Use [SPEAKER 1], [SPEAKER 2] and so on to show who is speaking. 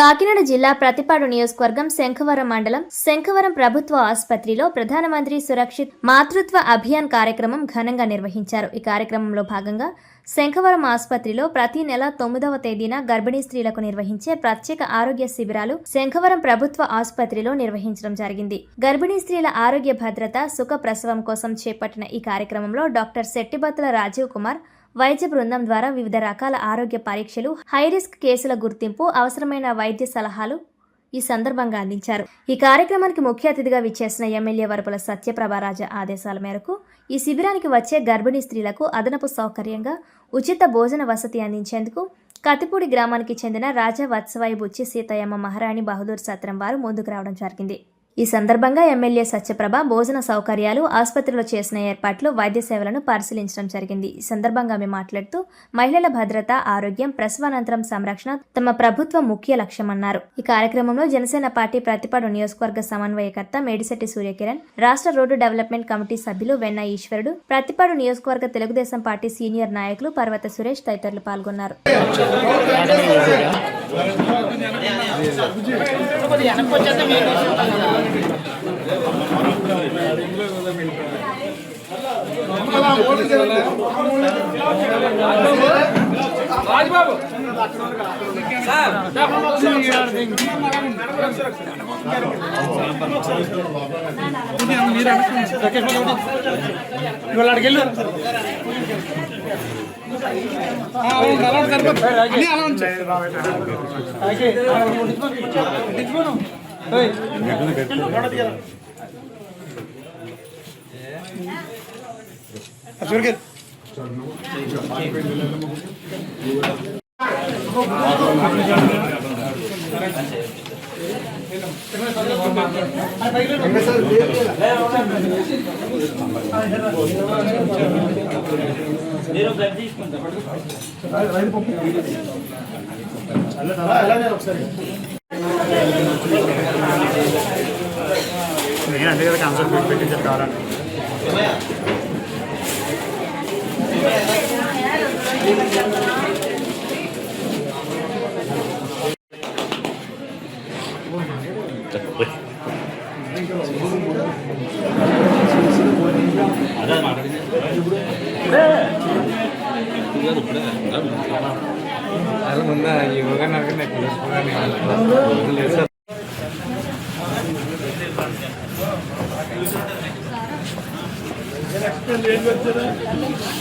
[SPEAKER 1] కాకినాడ జిల్లా ప్రతిపాడు నియోజకవర్గం శంఖవరం మండలం శంఖవరం ప్రభుత్వ ఆసుపత్రిలో ప్రధానమంత్రి సురక్షిత్ మాతృత్వ అభియాన్ కార్యక్రమం ఘనంగా నిర్వహించారు. ఈ కార్యక్రమంలో భాగంగా శంఖవరం ఆసుపత్రిలో ప్రతి నెల 9వ తేదీన గర్భిణీ స్త్రీలకు నిర్వహించే ప్రత్యేక ఆరోగ్య శిబిరాలు శంఖవరం ప్రభుత్వ ఆసుపత్రిలో నిర్వహించడం జరిగింది. గర్భిణీ స్త్రీల ఆరోగ్య భద్రత, సుఖ ప్రసవం కోసం చేపట్టిన ఈ కార్యక్రమంలో డాక్టర్ శెట్టిబత్తుల రాజీవ్ కుమార్ వైద్య బృందం ద్వారా వివిధ రకాల ఆరోగ్య పరీక్షలు, హైరిస్క్ కేసుల గుర్తింపు, అవసరమైన వైద్య సలహాలు ఈ సందర్భంగా అందించారు. ఈ కార్యక్రమానికి ముఖ్య అతిథిగా విచ్చేసిన ఎమ్మెల్యే వరపుల సత్యప్రభారాజ ఆదేశాల మేరకు ఈ శిబిరానికి వచ్చే గర్భిణీ స్త్రీలకు అదనపు సౌకర్యంగా ఉచిత భోజన వసతి అందించేందుకు కతిపూడి గ్రామానికి చెందిన రాజా వత్సవాయి బుచ్చి సీతయ్యమ్మ మహారాణి బహదూర్ సత్రం వారు ముందుకు రావడం జరిగింది. ఈ సందర్భంగా ఎమ్మెల్యే సత్యప్రభ భోజన సౌకర్యాలు, ఆసుపత్రిలో చేసిన ఏర్పాట్లు, వైద్య సేవలను పరిశీలించడం జరిగింది. ఈ సందర్భంగా ఆమె మాట్లాడుతూ మహిళల భద్రత, ఆరోగ్యం, ప్రసవానంతరం సంరక్షణ తమ ప్రభుత్వ ముఖ్య లక్ష్యమన్నారు. ఈ కార్యక్రమంలో జనసేన పార్టీ ప్రతిపాడు నియోజకవర్గ సమన్వయకర్త మేడిశెట్టి సూర్యకిరణ్, రాష్ట్ర రోడ్డు డెవలప్మెంట్ కమిటీ సభ్యులు వెన్న ఈశ్వరుడు, ప్రతిపాడు నియోజకవర్గ తెలుగుదేశం పార్టీ సీనియర్ నాయకులు పర్వత సురేష్ తదితరులు పాల్గొన్నారు.
[SPEAKER 2] అంటే కదా కాన్సెప్ట్ పెట్టించారు కావాలని అరే ముందా యోగా నాకు